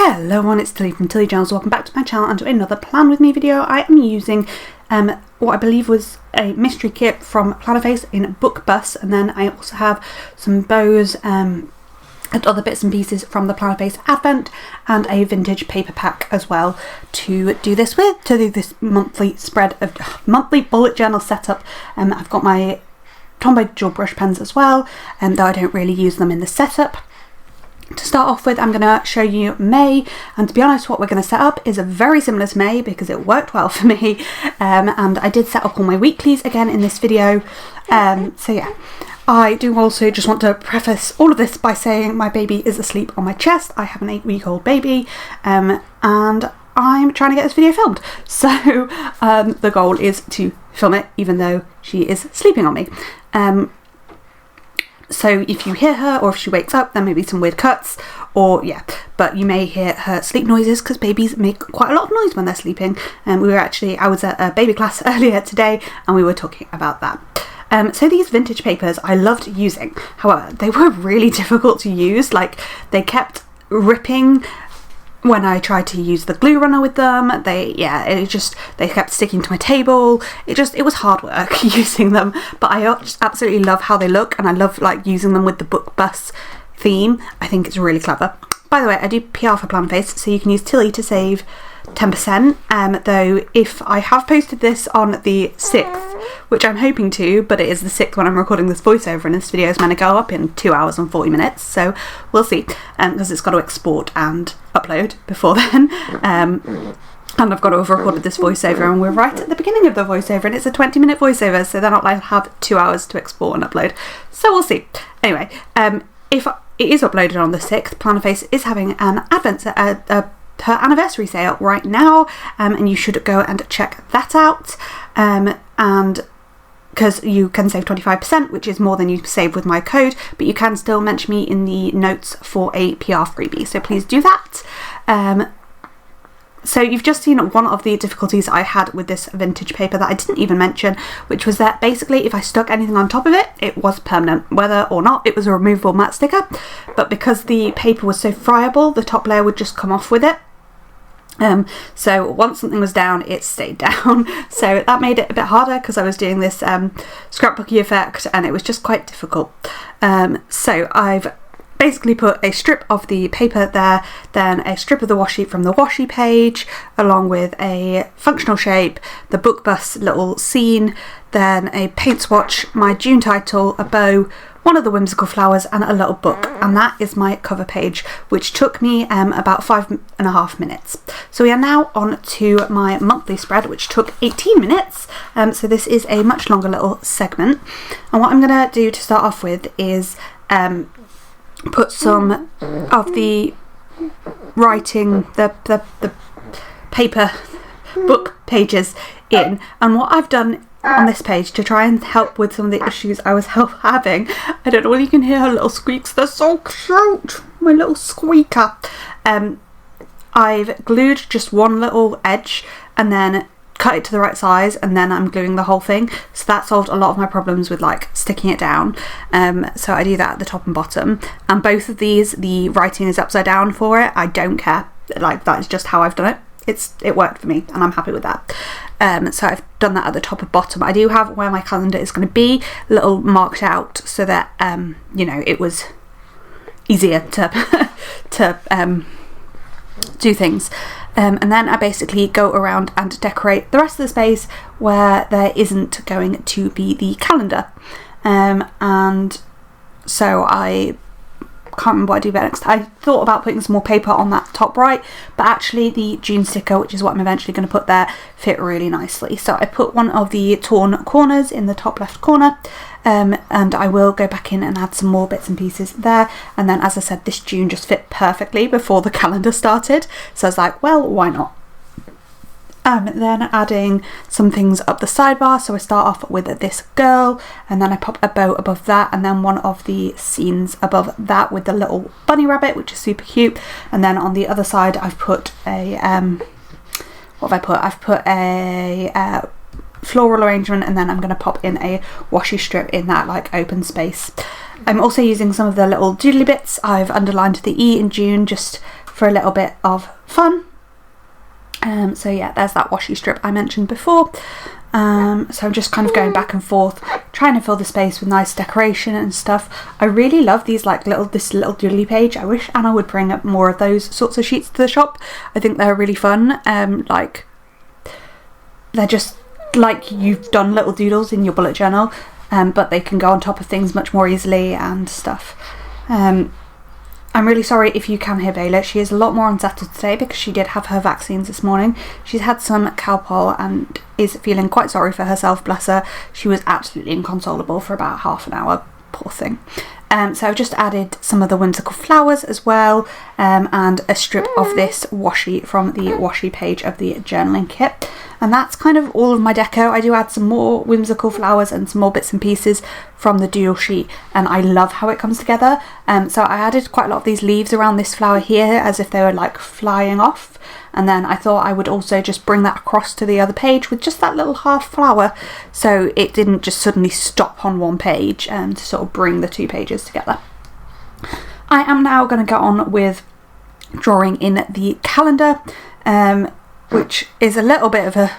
Hello everyone, it's Tilly from Tilly Journals. Welcome back to my channel and to another Plan With Me video. I am using what I believe was a mystery kit from Plannerface in Book Bus, and then I also have some bows and other bits and pieces from the Plannerface Advent and a vintage paper pack as well to do this with, to do this monthly spread of monthly bullet journal setup. I've got my Tombow dual brush pens as well, though I don't really use them in the setup. To start off with, I'm going to show you May, and to be honest, what we're going to set up is very similar to May because it worked well for me, and I did set up all my weeklies again in this video. So yeah, I do also just want to preface all of this by saying my baby is asleep on my chest. I have an 8-week-old baby, and I'm trying to get this video filmed, so the goal is to film it even though she is sleeping on me. So if you hear her or if she wakes up, there may be some weird cuts, or yeah, but you may hear her sleep noises because babies make quite a lot of noise when they're sleeping. I was at a baby class earlier today and we were talking about that. So these vintage papers I loved using, however they were really difficult to use. Like, they kept ripping when I tried to use the glue runner with them. They kept sticking to my table. It was hard work using them, but I just absolutely love how they look, and I love like using them with the Book Bus theme. I think it's really clever. By the way, I do PR for Plannerface, so you can use Tilly to save 10%, though if I have posted this on the 6th, which I'm hoping to, but it is the 6th when I'm recording this voiceover, and this video is meant to go up in 2 hours and 40 minutes, so we'll see, because it's got to export and upload before then, and I've got to have recorded this voiceover, and we're right at the beginning of the voiceover, and it's a 20-minute voiceover, so they're not like have 2 hours to export and upload, so we'll see. Anyway, if it is uploaded on the 6th, Plannerface is having an Advent her anniversary sale right now, and you should go and check that out, and because you can save 25%, which is more than you save with my code, but you can still mention me in the notes for a PR freebie, so please do that. So you've just seen one of the difficulties I had with this vintage paper that I didn't even mention, which was that basically if I stuck anything on top of it, it was permanent, whether or not it was a removable matte sticker. But because the paper was so friable, the top layer would just come off with it. So once something was down, it stayed down. So that made it a bit harder because I was doing this scrapbooky effect, and it was just quite difficult. So I've basically put a strip of the paper there, then a strip of the washi from the washi page, along with a functional shape, the Book Bus little scene, then a paint swatch, my June title, a bow, one of the whimsical flowers, and a little book, and that is my cover page, which took me about 5.5 minutes. So we are now on to my monthly spread, which took 18 minutes, so this is a much longer little segment, and what I'm going to do to start off with is put some of the writing, the paper book pages in, and what I've done on this page to try and help with some of the issues I was having, I don't know whether you can hear her little squeaks, they're so cute, my little squeaker. I've glued just one little edge and then cut it to the right size, and then I'm gluing the whole thing, so that solved a lot of my problems with like sticking it down. So I do that at the top and bottom, and both of these, the writing is upside down for it. I don't care, like that is just how I've done it. It worked for me and I'm happy with that. So I've done that at the top and bottom. I do have where my calendar is going to be little marked out so that you know, it was easier to do things. And then I basically go around and decorate the rest of the space where there isn't going to be the calendar. And so I can't remember what I do next. I thought about putting some more paper on that top right, but actually the June sticker, which is what I'm eventually going to put there, fit really nicely. So I put one of the torn corners in the top left corner, and I will go back in and add some more bits and pieces there. And then, as I said, this June just fit perfectly before the calendar started, so I was like, well, why not? Then adding some things up the sidebar, so I start off with this girl, and then I pop a bow above that, and then one of the scenes above that with the little bunny rabbit, which is super cute. And then on the other side I've put a what have I put? I've put a floral arrangement, and then I'm going to pop in a washi strip in that like open space. I'm also using some of the little doodly bits. I've underlined the E in June just for a little bit of fun. So yeah, there's that washi strip I mentioned before. So I'm just kind of going back and forth, trying to fill the space with nice decoration and stuff. I really love these this little doodly page. I wish Anna would bring up more of those sorts of sheets to the shop. I think they're really fun. Like, they're just like you've done little doodles in your bullet journal, but they can go on top of things much more easily and stuff. I'm really sorry if you can hear Bayla. She is a lot more unsettled today because she did have her vaccines this morning. She's had some Calpol and is feeling quite sorry for herself, bless her. She was absolutely inconsolable for about half an hour, poor thing. So I've just added some of the whimsical flowers as well, and a strip of this washi from the washi page of the journaling kit. And that's kind of all of my deco. I do add some more whimsical flowers and some more bits and pieces from the doodle sheet, and I love how it comes together. So I added quite a lot of these leaves around this flower here as if they were like flying off, and then I thought I would also just bring that across to the other page with just that little half flower, so it didn't just suddenly stop on one page, and to sort of bring the two pages together. I am now going to go on with drawing in the calendar, which is a little bit of a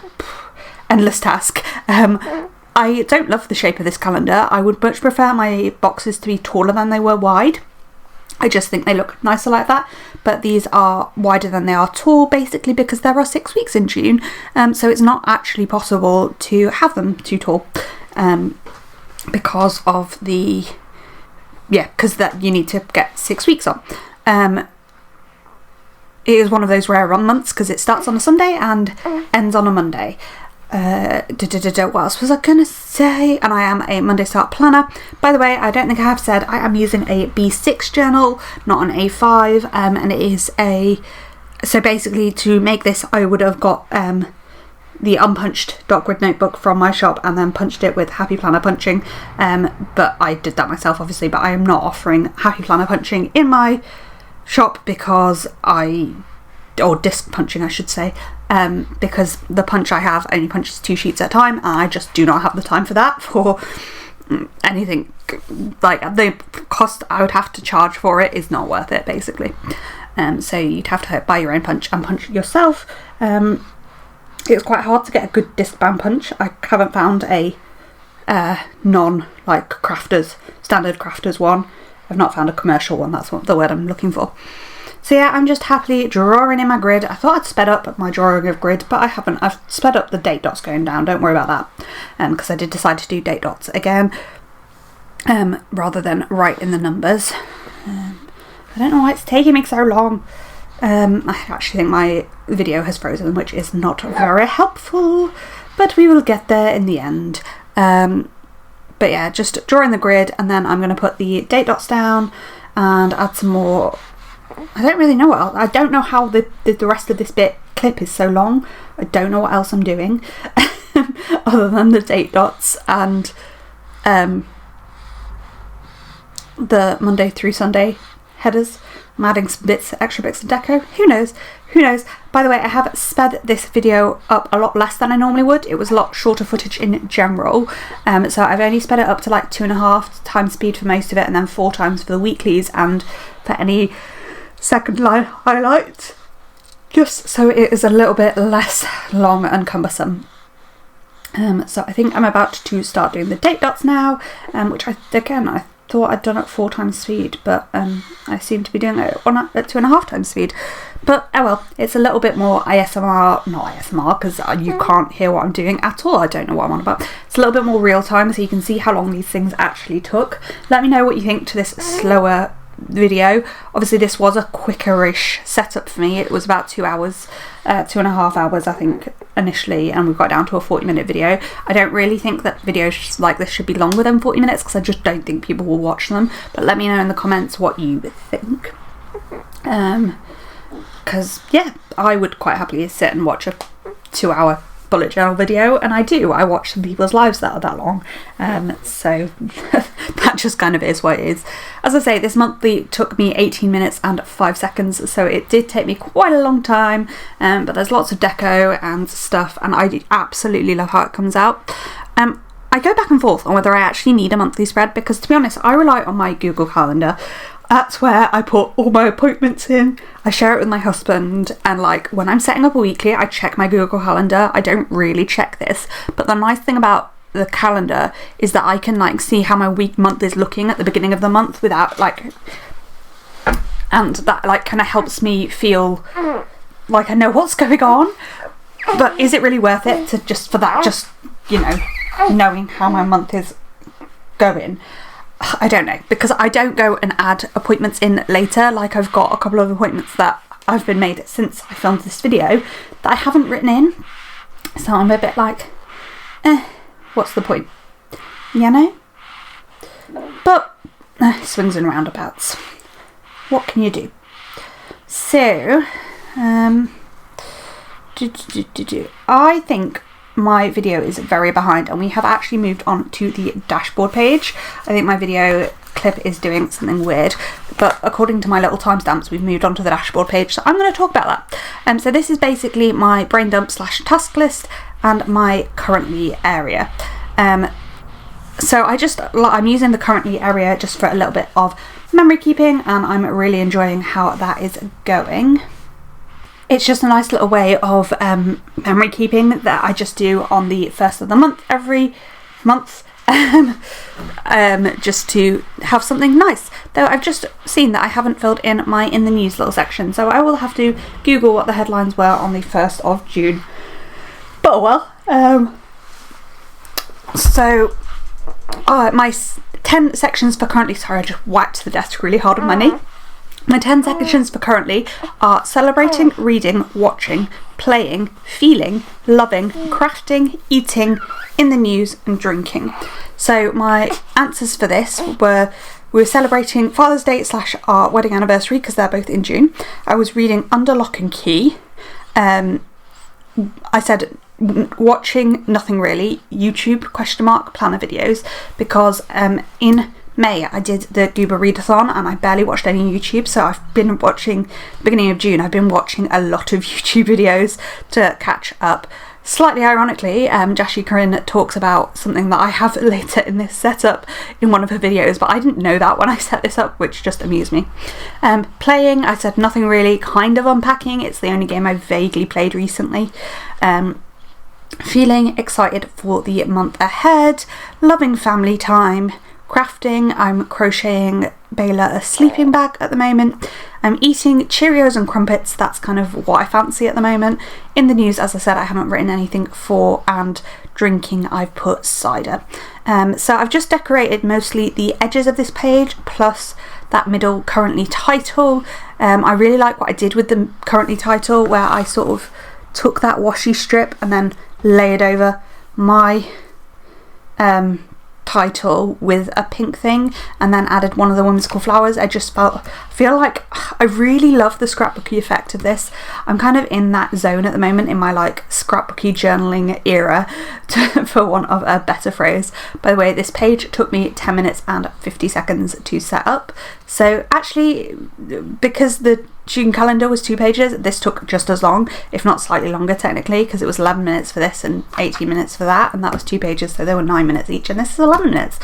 endless task. I don't love the shape of this calendar. I would much prefer my boxes to be taller than they were wide. I just think they look nicer like that, but these are wider than they are tall, basically because there are 6 weeks in June, so it's not actually possible to have them too tall, because of the, because that you need to get 6 weeks on. It is one of those rare run months because it starts on a Sunday and ends on a Monday. What else was I going to say? And I am a Monday Start planner. By the way, I don't think I have said I am using a B6 journal, not an A5, and it is so basically to make this I would have got the unpunched dot grid notebook from my shop and then punched it with Happy Planner punching, but I did that myself obviously, but I am not offering Happy Planner punching in my shop because or disc punching I should say, because the punch I have only punches 2 sheets at a time, and I just do not have the time for that, for anything. Like, the cost I would have to charge for it is not worth it, basically. So you'd have to buy your own punch and punch it yourself. It's quite hard to get a good disc bound punch. I haven't found a non standard crafters one. I've not found a commercial one, that's what the word I'm looking for. So yeah, I'm just happily drawing in my grid. I thought I'd sped up my drawing of grid, but I haven't. I've sped up the date dots going down, don't worry about that, because I did decide to do date dots again, rather than write in the numbers. I don't know why it's taking me so long. I actually think my video has frozen, which is not very helpful, but we will get there in the end. But yeah, just drawing the grid, and then I'm going to put the date dots down and add some more. I don't really know what else. I don't know how the rest of this clip is so long. I don't know what else I'm doing other than the date dots and the Monday through Sunday headers. I'm adding some extra bits of deco. Who knows? Who knows? By the way, I have sped this video up a lot less than I normally would. It was a lot shorter footage in general. So I've only sped it up to like 2.5 times speed for most of it, and then 4 times for the weeklies and for any second line highlights. Just so it is a little bit less long and cumbersome. So I think I'm about to start doing the date dots now, which I thought I'd done at 4 times speed, but I seem to be doing it at 2.5 times speed. But oh well, it's a little bit more ASMR, not ASMR, because you can't hear what I'm doing at all. I don't know what I'm on about. It's a little bit more real time, so you can see how long these things actually took. Let me know what you think to this slower video. Obviously this was a quicker-ish setup for me. It was about 2 hours, 2.5 hours I think initially, and we got down to a 40-minute video. I don't really think that videos like this should be longer than 40 minutes because I just don't think people will watch them, but let me know in the comments what you think, because yeah, I would quite happily sit and watch a 2-hour bullet journal video, and I watch some people's lives that are that long, so that just kind of is what it is. As I say, this monthly took me 18 minutes and 5 seconds, so it did take me quite a long time, but there's lots of deco and stuff, and I absolutely love how it comes out. I go back and forth on whether I actually need a monthly spread, because to be honest, I rely on my Google Calendar. That's where I put all my appointments in. I share it with my husband, and like when I'm setting up a weekly, I check my Google Calendar. I don't really check this, but the nice thing about the calendar is that I can like see how my month is looking at the beginning of the month without like, and that like kind of helps me feel like I know what's going on. But is it really worth it to just for that, just, you know, knowing how my month is going? I don't know, because I don't go and add appointments in later. Like I've got a couple of appointments that I've been made since I filmed this video that I haven't written in, so I'm a bit like, what's the point, you know? But swings and roundabouts, what can you do? So I think my video is very behind, and we have actually moved on to the dashboard page. I think my video clip is doing something weird, but according to my little timestamps, we've moved on to the dashboard page, so I'm going to talk about that. So this is basically my brain dump / task list and my currently area. So I'm using the currently area just for a little bit of memory keeping, and I'm really enjoying how that is going. It's just a nice little way of memory keeping that I just do on the first of the month every month, just to have something nice. Though I've just seen that I haven't filled in my in the news little section, so I will have to Google what the headlines were on the 1st of June. But oh well. So my 10 sections for currently, sorry, I just whacked the desk really hard on my knee. My 10 sections for currently are celebrating, reading, watching, playing, feeling, loving, crafting, eating, in the news and drinking. So my answers for this were, we were celebrating Father's Day / our wedding anniversary because they're both in June. I was reading Under Lock and Key. I said watching nothing really, YouTube ? Planner videos, because in May I did the Goober Readathon and I barely watched any YouTube, so I've been watching, beginning of June, I've been watching a lot of YouTube videos to catch up. Slightly ironically, Jashi Corinne talks about something that I have later in this setup in one of her videos, but I didn't know that when I set this up, which just amused me. Playing, I said nothing really, kind of unpacking, it's the only game I've vaguely played recently. Feeling excited for the month ahead, loving family time, crafting, I'm crocheting Bayla a sleeping bag at the moment. I'm eating Cheerios and crumpets, that's kind of what I fancy at the moment. In the news, as I said, I haven't written anything for, and drinking, I've put cider. So I've just decorated mostly the edges of this page, plus that middle currently title. I really like what I did with the currently title, where I sort of took that washi strip and then layered over my title with a pink thing and then added one of the whimsical flowers. I just feel like I really love the scrapbooky effect of this. I'm kind of in that zone at the moment in my like scrapbooky journaling era, for want of a better phrase. By the way, this page took me 10 minutes and 50 seconds to set up. So actually, because the June calendar was 2 pages, this took just as long, if not slightly longer technically, because it was 11 minutes for this and 18 minutes for that, and that was 2 pages, so there were 9 minutes each, and this is 11 minutes.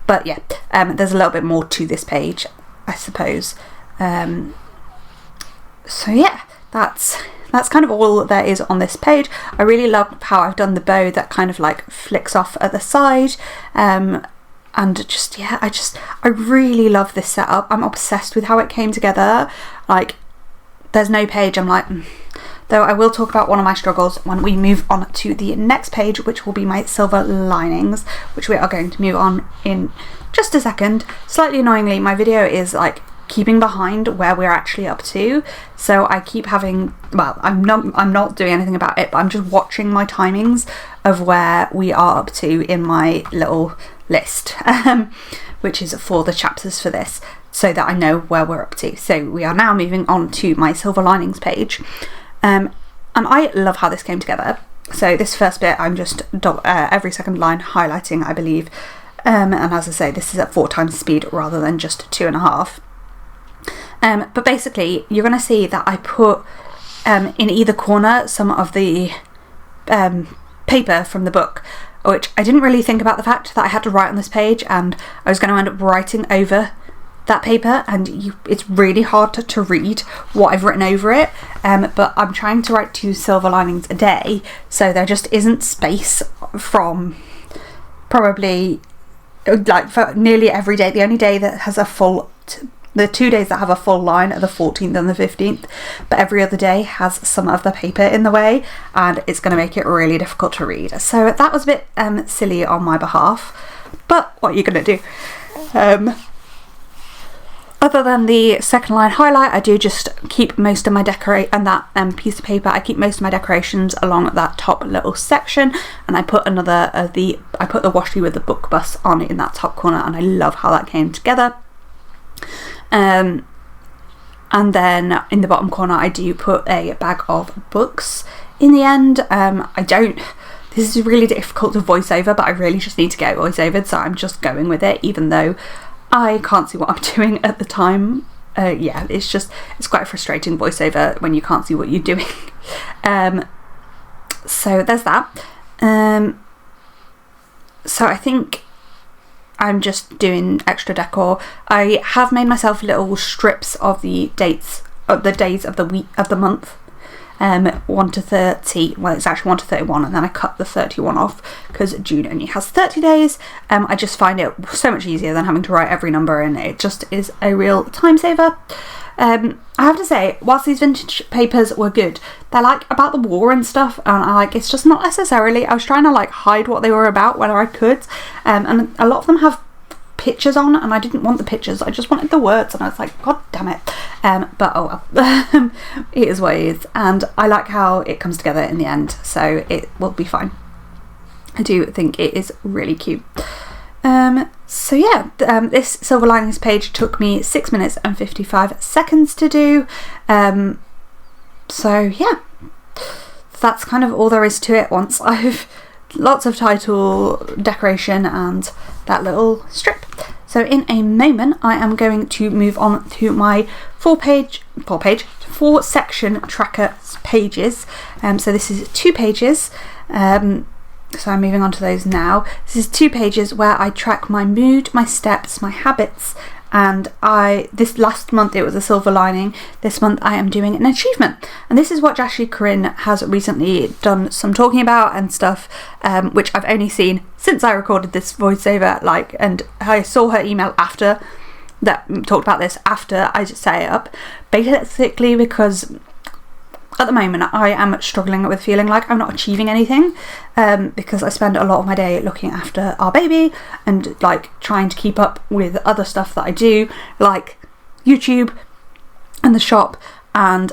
But yeah, there's a little bit more to this page, I suppose. So yeah, that's kind of all there is on this page. I really love how I've done the bow that kind of like flicks off at the side, and just, yeah, I really love this setup. I'm obsessed with how it came together. Like, there's no page I'm like, Though I will talk about one of my struggles when we move on to the next page, which will be my silver linings, which we are going to move on in just a second. Slightly annoyingly, my video is like keeping behind where we're actually up to, so I keep having, well, I'm not doing anything about it, but I'm just watching my timings of where we are up to in my little list, which is for the chapters for this, so that I know where we're up to. So we are now moving on to my silver linings page, and I love how this came together. So this first bit, I'm just every second line highlighting, I believe, and as I say, this is at 4 times speed rather than just 2.5. But basically, you're going to see that I put in either corner some of the paper from the book, which I didn't really think about the fact that I had to write on this page, and I was going to end up writing over that paper, and it's really hard to read what I've written over it, but I'm trying to write 2 silver linings a day, so there just isn't space from probably like for nearly every day. The only day that has a full the 2 days that have a full line are the 14th and the 15th, but every other day has some of the paper in the way, and it's going to make it really difficult to read. So that was a bit silly on my behalf, but what are you going to do? Other than the second line highlight, I do just keep most of my that piece of paper. I keep most of my decorations along that top little section, and I put another I put the washi with the book bus on in that top corner, and I love how that came together. And then in the bottom corner I do put a bag of books in the end. This is really difficult to voice over, but I really just need to get voice overed, so I'm just going with it even though I can't see what I'm doing at the time. It's quite frustrating voiceover when you can't see what you're doing. So there's that. So I think I'm just doing extra decor. I have made myself little strips of the dates of the days of the week of the month. 1 to 30, well it's actually 1 to 31, and then I cut the 31 off because June only has 30 days. I just find it so much easier than having to write every number, and it just is a real time saver. I have to say, whilst these vintage papers were good, they're like about the war and stuff, and it's just not necessarily. I was trying to like hide what they were about whether I could, and a lot of them have pictures on, and I didn't want the pictures, I just wanted the words, and I was like, god damn it. But oh well. It is what it is, and I like how it comes together in the end, so it will be fine. I do think it is really cute. So yeah, this silver linings page took me 6 minutes and 55 seconds to do. So yeah, that's kind of all there is to it once I've lots of title, decoration, and that little strip. So in a moment I am going to move on to my 4 section tracker pages. So this is 2 pages. So I'm moving on to those now. This is 2 pages where I track my mood, my steps, my habits, and this last month it was a silver lining. This month I am doing an achievement, and this is what Ashley Corinne has recently done some talking about and stuff, which I've only seen since I recorded this voiceover, and I saw her email after that talked about this after I just set it up, basically because at the moment I am struggling with feeling like I'm not achieving anything, because I spend a lot of my day looking after our baby and trying to keep up with other stuff that I do, like YouTube and the shop, and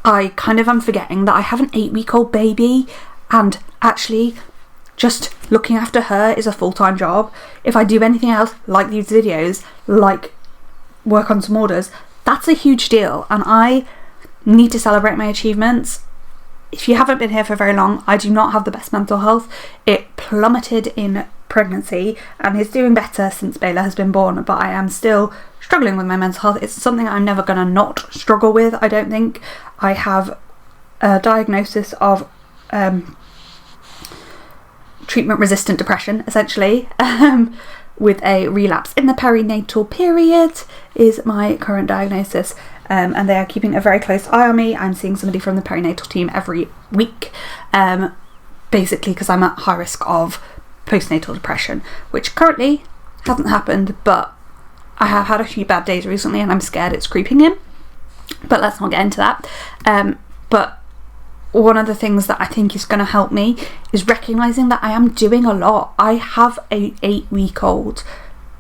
I kind of am forgetting that I have an 8-week-old baby, and actually just looking after her is a full-time job. If I do anything else, like these videos, like work on some orders, that's a huge deal, and I need to celebrate my achievements. If you haven't been here for very long, I do not have the best mental health. It plummeted in pregnancy and is doing better since Bela has been born, but I am still struggling with my mental health. It's something I'm never going to not struggle with, I don't think. I have a diagnosis of treatment-resistant depression, essentially, with a relapse in the perinatal period is my current diagnosis. And they are keeping a very close eye on me. I'm seeing somebody from the perinatal team every week, basically because I'm at high risk of postnatal depression, which currently hasn't happened, but I have had a few bad days recently and I'm scared it's creeping in, but let's not get into that. But one of the things that I think is going to help me is recognising that I am doing a lot. I have a 8-week-old.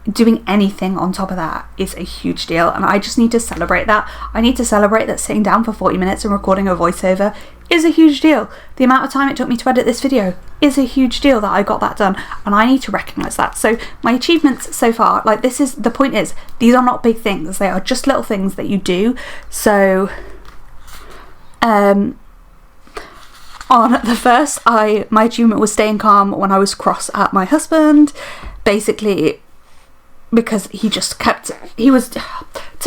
Doing anything on top of that is a huge deal, and I just need to celebrate that. I need to celebrate that sitting down for 40 minutes and recording a voiceover is a huge deal. The amount of time it took me to edit this video is a huge deal that I got that done, and I need to recognise that. So my achievements so far, the point is, these are not big things, they are just little things that you do. So on the first, my achievement was staying calm when I was cross at my husband, basically because to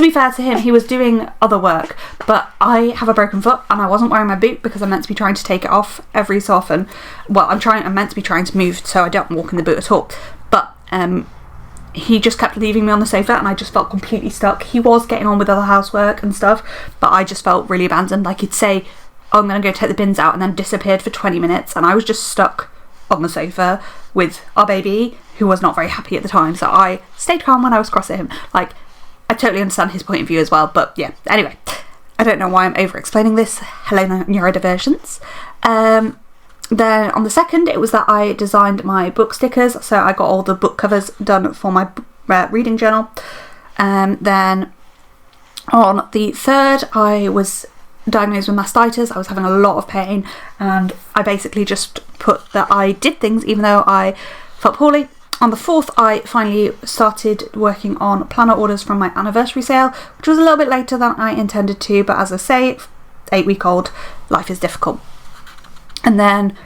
be fair to him, he was doing other work, but I have a broken foot and I wasn't wearing my boot because I'm meant to be trying to take it off every so often. Well, I'm meant to be trying to move so I don't walk in the boot at all, but he just kept leaving me on the sofa, and I just felt completely stuck. He was getting on with other housework and stuff, but I just felt really abandoned. Like, he'd say, oh, I'm going to go take the bins out, and then disappeared for 20 minutes, and I was just stuck on the sofa with our baby, who was not very happy at the time. So I stayed calm when I was cross at him. Like, I totally understand his point of view as well, but yeah. Anyway, I don't know why I'm over-explaining this. Hello, neurodivergence. Then on the 2nd, it was that I designed my book stickers, so I got all the book covers done for my reading journal. Then on the 3rd, I was diagnosed with mastitis. I was having a lot of pain, and I basically just put that I did things even though I felt poorly. On the 4th, I finally started working on planner orders from my anniversary sale, which was a little bit later than I intended to, but as I say, 8-week-old, life is difficult. And then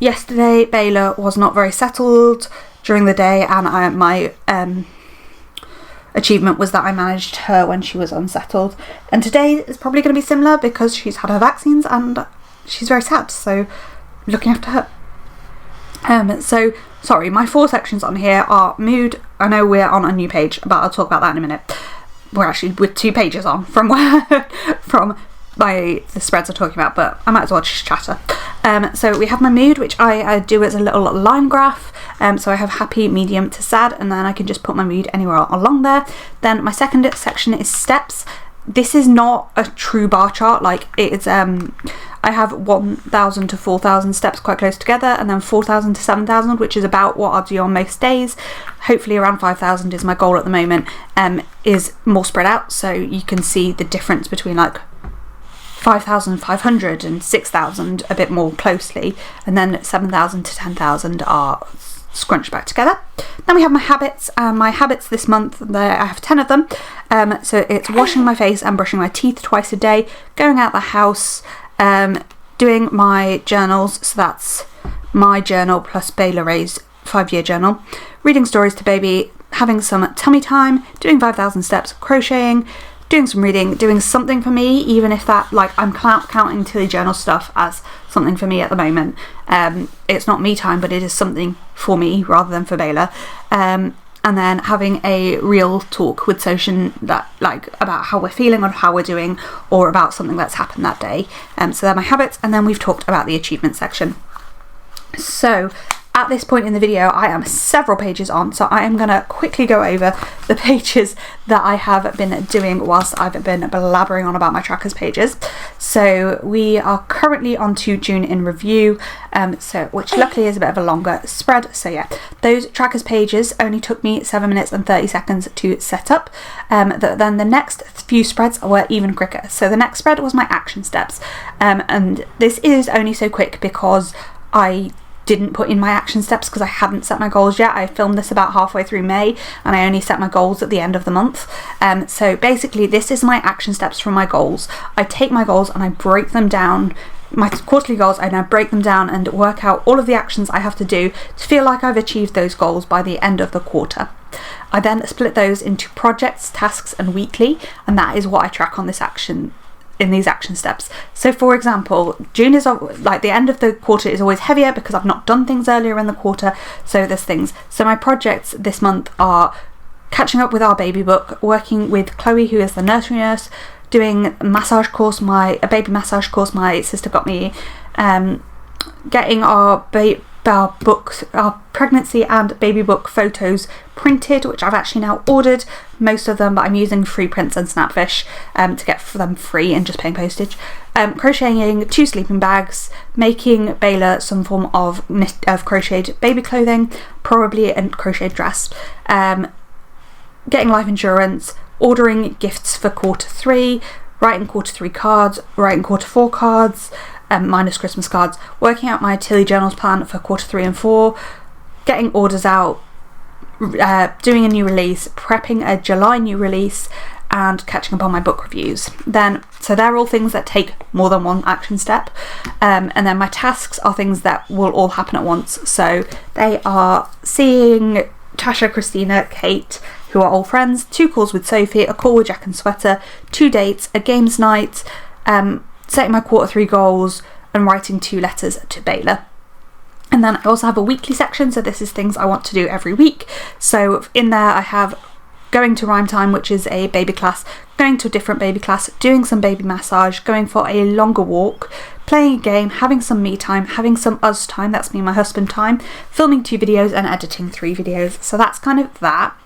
yesterday, Bayla was not very settled during the day, and my achievement was that I managed her when she was unsettled. And today is probably going to be similar because she's had her vaccines and she's very sad, so looking after her. So, sorry, my 4 sections on here are mood. I know we're on a new page, but I'll talk about that in a minute. We're actually with 2 pages on from the spreads I'm talking about, but I might as well just chatter. So we have my mood, which I do as a little line graph. So I have happy, medium to sad, and then I can just put my mood anywhere along there. Then my second section is steps. This is not a true bar chart. Like, it's I have 1,000 to 4,000 steps quite close together, and then 4,000 to 7,000, which is about what I'll do on most days. Hopefully around 5,000 is my goal at the moment, is more spread out, so you can see the difference between like 5,500 and 6,000 a bit more closely, and then 7,000 to 10,000 are scrunched back together. Then we have my habits. My habits this month, I have 10 of them. So it's washing my face and brushing my teeth twice a day, going out the house, doing my journals, so that's my journal plus Bayla Ray's 5-year journal, reading stories to baby, having some tummy time, doing 5,000 steps, crocheting, doing some reading, doing something for me, even if that, like, I'm counting Tilly journal stuff as something for me at the moment. It's not me time, but it is something for me rather than for Bayla. And then having a real talk with Social, that, like, about how we're feeling or how we're doing, or about something that's happened that day. So they're my habits, and then we've talked about the achievement section. So at this point in the video, I am several pages on, so I am going to quickly go over the pages that I have been doing whilst I've been blabbering on about my trackers pages. So we are currently on to June in review, which luckily is a bit of a longer spread. So yeah, those trackers pages only took me 7 minutes and 30 seconds to set up. Then the next few spreads were even quicker. So the next spread was my action steps, and this is only so quick because I didn't put in my action steps because I hadn't set my goals yet. I filmed this about halfway through May, and I only set my goals at the end of the month. So basically this is my action steps from my goals. I take my goals and I break them down, my quarterly goals, and I break them down and work out all of the actions I have to do to feel like I've achieved those goals by the end of the quarter. I then split those into projects, tasks and weekly, and that is what I track on in these action steps. So for example, June is like the end of the quarter is always heavier because I've not done things earlier in the quarter, so there's things. So my projects this month are catching up with our baby book, working with Chloe, who is the nursery nurse, doing a massage course, a baby massage course my sister got me, getting our books, our pregnancy and baby book photos printed, which I've actually now ordered most of them, but I'm using free prints and Snapfish to get them free and just paying postage. Crocheting 2 sleeping bags, making Bayla some form of crocheted baby clothing, probably a crocheted dress, getting life insurance, ordering gifts for quarter 3, writing quarter 3 cards, writing quarter 4 cards, minus Christmas cards, working out my Tilly journals plan for quarter 3 and 4, getting orders out, doing a new release, prepping a July new release, and catching up on my book reviews. So they're all things that take more than one action step, and then my tasks are things that will all happen at once. So they are seeing Tasha, Christina, Kate, who are all friends, 2 calls with Sophie, a call with Jack and Sweater, 2 dates, a games night, setting my quarter 3 goals, and writing 2 letters to Bayla. And then I also have a weekly section, so this is things I want to do every week. So in there I have going to rhyme time, which is a baby class, going to a different baby class, doing some baby massage, going for a longer walk, playing a game, having some me time, having some us time, that's me and my husband time, filming 2 videos and editing 3 videos. So that's kind of that.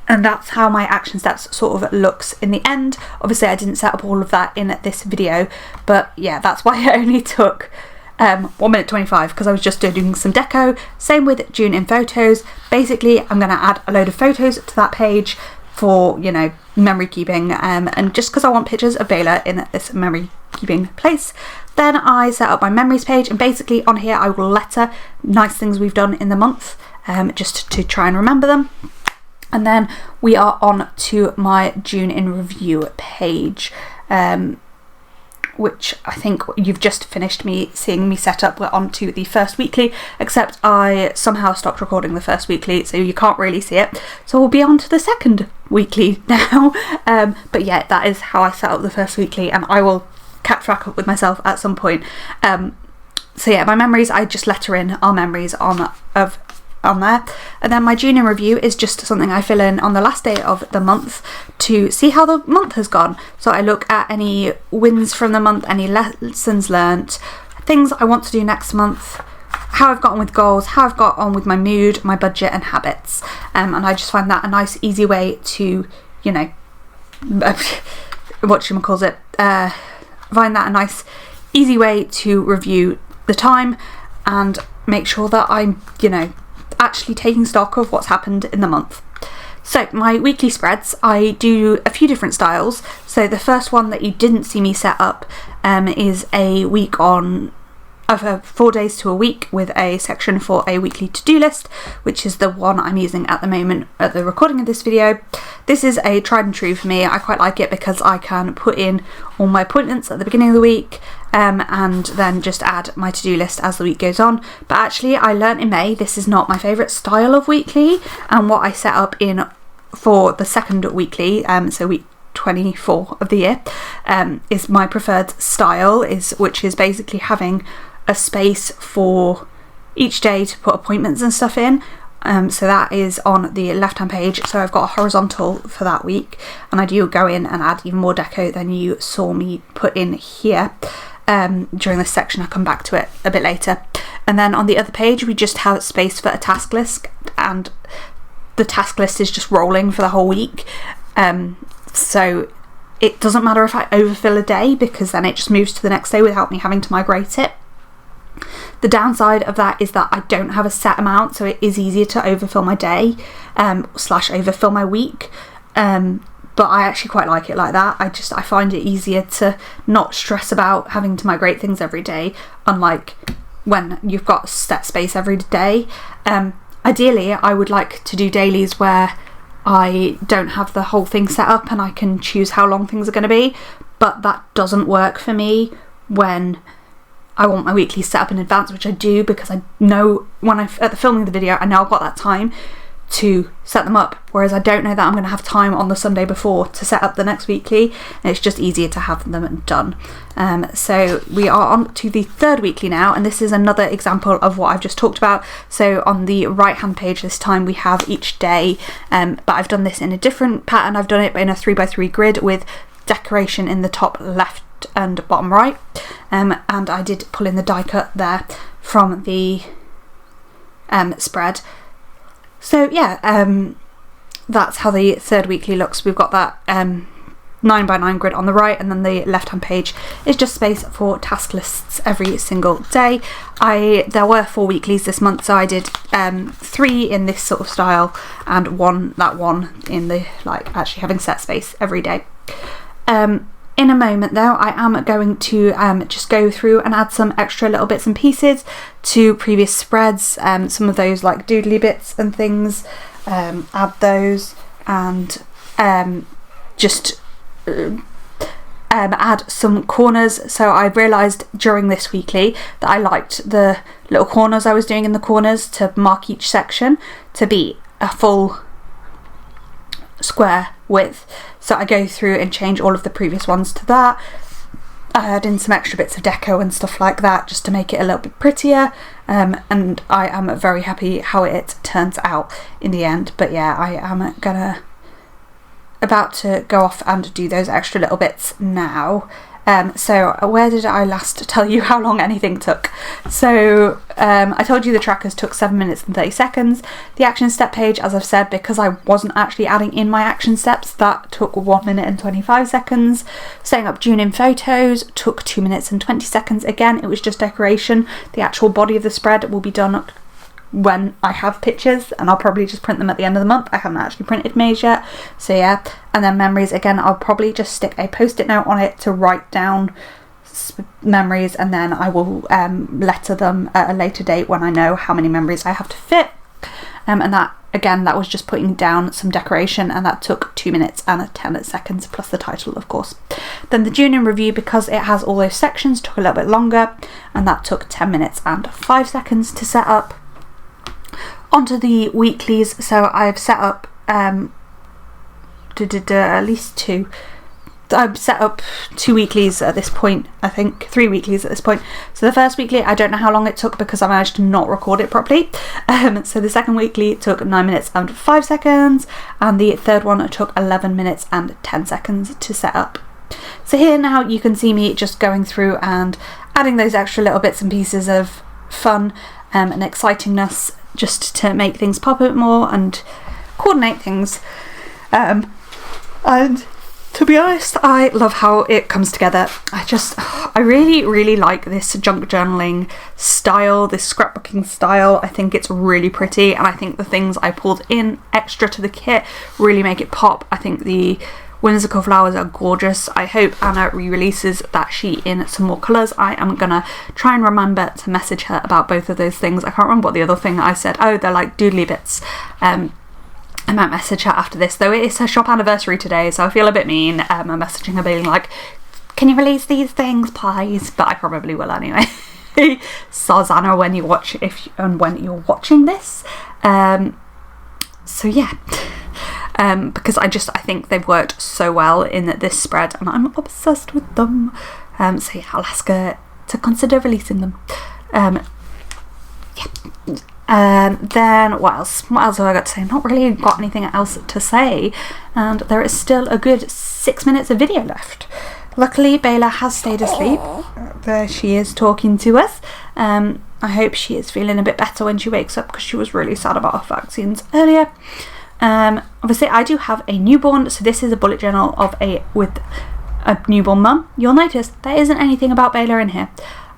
And that's how my action steps sort of looks in the end. Obviously I didn't set up all of that in this video, but yeah, that's why it only took 1 minute 25, because I was just doing some deco. Same with June in photos. Basically I'm going to add a load of photos to that page for, you know, memory keeping, and just because I want pictures of Bela in this memory keeping place. Then I set up my memories page, and basically on here I will letter nice things we've done in the month, just to try and remember them. And then we are on to my June in review page, which I think you've just finished seeing me set up. We're on to the first weekly, except I somehow stopped recording the first weekly, so you can't really see it. So we'll be on to the second weekly now. But yeah, that is how I set up the first weekly, and I will catch back up with myself at some point. So yeah, my memories, I just letter in our memories on there, and then my June in review is just something I fill in on the last day of the month to see how the month has gone. So I look at any wins from the month, any lessons learnt, things I want to do next month, how I've got on with goals, how I've got on with my mood, my budget and habits, and I just find that a nice easy way to, you know, find that a nice easy way to review the time and make sure that I'm, you know, actually taking stock of what's happened in the month. So my weekly spreads, I do a few different styles. So the first one that you didn't see me set up is a week on 4 days to a week with a section for a weekly to-do list, which is the one I'm using at the moment at the recording of this video. This is a tried and true for me. I quite like it because I can put in all my appointments at the beginning of the week, and then just add my to-do list as the week goes on. But actually I learnt in May this is not my favourite style of weekly, and what I set up in for the second weekly, so week 24 of the year, is my preferred style, which is basically having a space for each day to put appointments and stuff in. So that is on the left hand page, so I've got a horizontal for that week, and I do go in and add even more deco than you saw me put in here during this section. I'll come back to it a bit later. And then on the other page we just have space for a task list, and the task list is just rolling for the whole week, so it doesn't matter if I overfill a day, because then it just moves to the next day without me having to migrate it. The downside of that is that I don't have a set amount, so it is easier to overfill my day slash overfill my week, but I actually quite like it like that. I find it easier to not stress about having to migrate things every day, unlike when you've got set space every day. Ideally I would like to do dailies where I don't have the whole thing set up and I can choose how long things are going to be, but that doesn't work for me when I want my weekly set up in advance, which I do because I know when at the filming the video I know I've got that time to set them up, whereas I don't know that I'm going to have time on the Sunday before to set up the next weekly, and it's just easier to have them done. So we are on to the third weekly now, and this is another example of what I've just talked about. So on the right hand page this time we have each day, but I've done this in a different pattern. I've done it in a 3x3 grid with decoration in the top left and bottom right, and I did pull in the die cut there from the spread. So yeah, that's how the third weekly looks. We've got that 9x9 grid on the right, and then the left hand page is just space for task lists every single day. There were 4 weeklies this month, so I did 3 in this sort of style and one in the like actually having set space every day. In a moment though, I am going to just go through and add some extra little bits and pieces to previous spreads, some of those like doodly bits and things, add those, and just add some corners. So I realised during this weekly that I liked the little corners I was doing in the corners to mark each section to be a full square width, so I go through and change all of the previous ones to that, I add in some extra bits of deco and stuff like that just to make it a little bit prettier, and I am very happy how it turns out in the end. But yeah, I am about to go off and do those extra little bits now. So where did I last tell you how long anything took? So I told you the trackers took 7 minutes and 30 seconds. The action step page, as I've said, because I wasn't actually adding in my action steps, that took 1 minute and 25 seconds. Setting up June in photos took 2 minutes and 20 seconds. Again, it was just decoration. The actual body of the spread will be done when I have pictures, and I'll probably just print them at the end of the month. I haven't actually printed Maze yet, so yeah. And then memories, again, I'll probably just stick a post-it note on it to write down memories, and then I will letter them at a later date when I know how many memories I have to fit. And that, again, that was just putting down some decoration, and that took 2 minutes and 10 seconds, plus the title, of course. Then the June in review, because it has all those sections, took a little bit longer, and that took 10 minutes and 5 seconds to set up. Onto the weeklies, so I've set up at least 2. I've set up 2 weeklies at this point, I think 3 weeklies at this point. So the first weekly, I don't know how long it took because I managed to not record it properly. So the second weekly took 9 minutes and 5 seconds, and the third one took 11 minutes and 10 seconds to set up. So here now you can see me just going through and adding those extra little bits and pieces of fun and excitingness, just to make things pop a bit more and coordinate things. And to be honest, I love how it comes together. I really like this junk journaling style, this scrapbooking style. I think it's really pretty, and I think the things I pulled in extra to the kit really make it pop. I think the whimsical flowers are gorgeous. I hope Anna re-releases that sheet in some more colours. I am gonna try and remember to message her about both of those things. I can't remember what the other thing I said. Oh, they're like doodly bits. I might message her after this, though it is her shop anniversary today, so I feel a bit mean. I'm messaging her being like, can you release these things, please? But I probably will anyway. Soz Anna when you're watching this. So yeah. Because I think they've worked so well in this spread, and I'm obsessed with them. So yeah, I'll ask her to consider releasing them. Then what else have I got to say? Not really got anything else to say, and there is still a good 6 minutes of video left. Luckily, Bayla has stayed asleep. There she is talking to us. I hope she is feeling a bit better when she wakes up, because she was really sad about her vaccines earlier. Obviously I do have a newborn, so this is a bullet journal with a newborn mum. You'll notice there isn't anything about Bayla in here.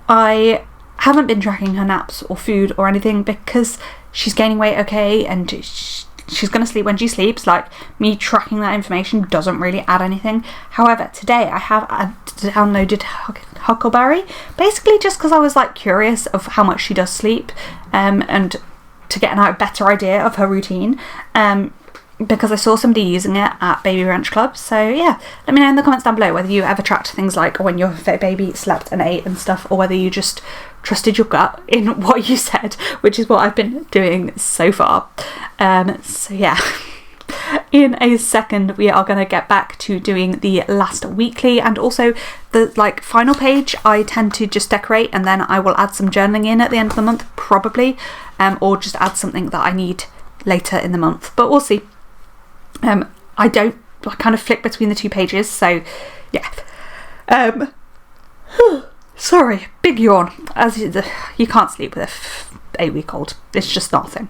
I haven't been tracking her naps or food or anything because she's gaining weight okay, and she's going to sleep when she sleeps. Like, me tracking that information doesn't really add anything. However, today I have downloaded Huckleberry, basically just because I was like curious of how much she does sleep, and to get a better idea of her routine, because I saw somebody using it at Baby Ranch Club. So yeah, let me know in the comments down below whether you ever tracked things like when your baby slept and ate and stuff, or whether you just trusted your gut in what you said, which is what I've been doing so far. So yeah. In a second we are going to get back to doing the last weekly, and also the final page I tend to just decorate, and then I will add some journaling in at the end of the month probably, or just add something that I need later in the month, but we'll see. I kind of flick between the 2 pages, so yeah. Sorry, big yawn. As you can't sleep with a 8-week-old, it's just not a thing.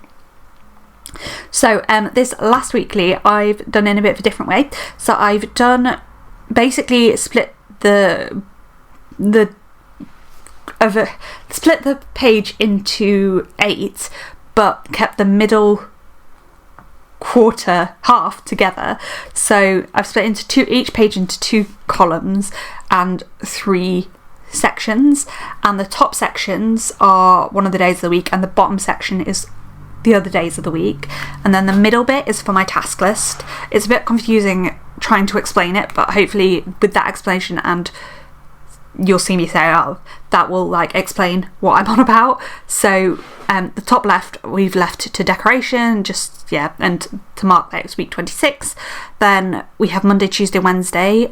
So this last weekly I've done in a bit of a different way. So I've done basically split the page into 8, but kept the middle quarter half together. So I've split into each page into 2 columns and 3 sections, and the top sections are one of the days of the week, and the bottom section is the other days of the week, and then the middle bit is for my task list. It's a bit confusing trying to explain it, but hopefully with that explanation, and you'll see me say, oh, that will explain what I'm on about. So the top left we've left to decoration, and to mark that it's week 26. Then we have Monday, Tuesday, Wednesday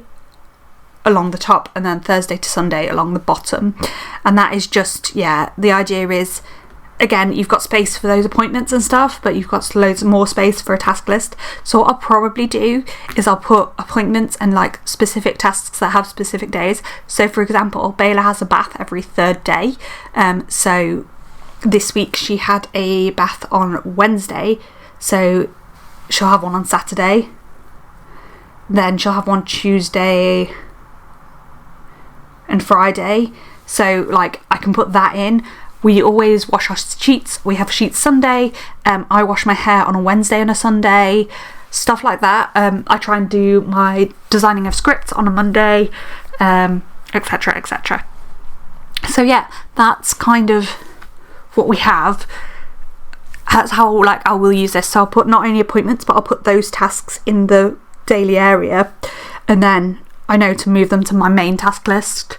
along the top, and then Thursday to Sunday along the bottom. And that is just, yeah, the idea is, again, you've got space for those appointments and stuff, but you've got loads more space for a task list. So what I'll probably do is I'll put appointments and like specific tasks that have specific days. So for example, Bayla has a bath every third day. So this week she had a bath on Wednesday, so she'll have one on Saturday. Then she'll have one Tuesday and Friday. So like I can put that in. We always wash our sheets. We have sheets Sunday. I wash my hair on a Wednesday and a Sunday. Stuff like that. I try and do my designing of scripts on a Monday, etc, etc. So yeah, that's kind of what we have. That's how like I will use this. So I'll put not only appointments, but I'll put those tasks in the daily area, and then I know to move them to my main task list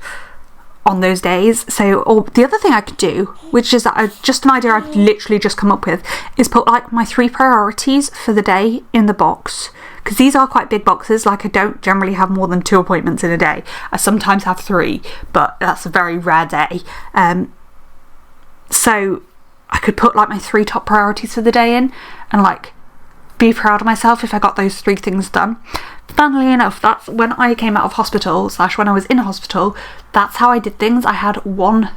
on those days. So, or the other thing I could do, which is just an idea I've literally just come up with, is put like my 3 priorities for the day in the box, because these are quite big boxes. Like I don't generally have more than 2 appointments in a day. I sometimes have 3, but that's a very rare day. So I could put like my 3 top priorities for the day in, and like be proud of myself if I got those 3 things done. Funnily enough, that's when I came out of hospital / when I was in hospital, that's how I did things. I had one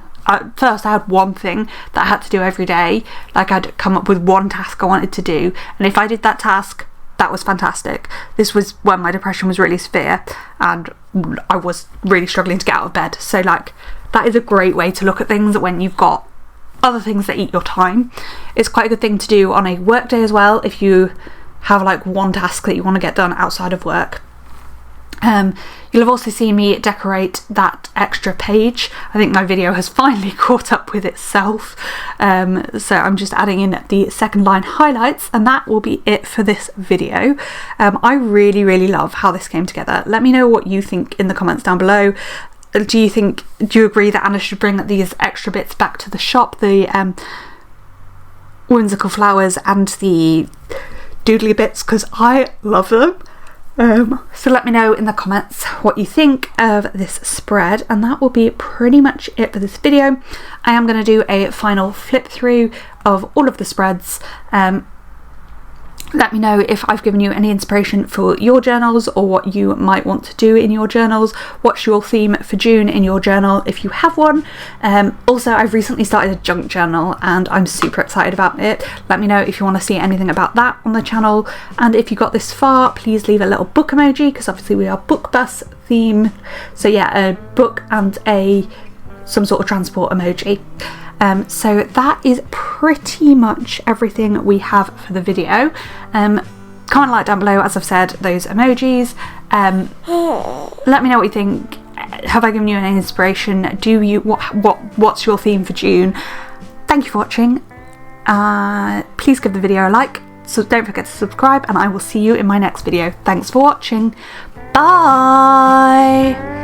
first I had one thing that I had to do every day. Like I'd come up with one task I wanted to do, and if I did that task, that was fantastic. This was when my depression was really severe and I was really struggling to get out of bed. So like that is a great way to look at things when you've got other things that eat your time. It's quite a good thing to do on a work day as well, if you have like one task that you want to get done outside of work. You'll have also seen me decorate that extra page. I think my video has finally caught up with itself. So I'm just adding in the second line highlights, and that will be it for this video. I really love how this came together. Let me know what you think in the comments down below. Do you agree that Anna should bring these extra bits back to the shop, the whimsical flowers and the doodly bits, because I love them. So let me know in the comments what you think of this spread, and that will be pretty much it for this video. I am going to do a final flip through of all of the spreads. Let me know if I've given you any inspiration for your journals, or what you might want to do in your journals. What's your theme for June in your journal if you have one? Also, I've recently started a junk journal and I'm super excited about it. Let me know if you want to see anything about that on the channel, and if you got this far, please leave a little book emoji, because obviously we are book bus theme. So yeah, a book and some sort of transport emoji. So that is pretty much everything we have for the video. Comment like down below, as I've said, those emojis. Let me know what you think. Have I given you any inspiration? What's your theme for June? Thank you for watching. Please give the video a like, so don't forget to subscribe, and I will see you in my next video. Thanks for watching. Bye.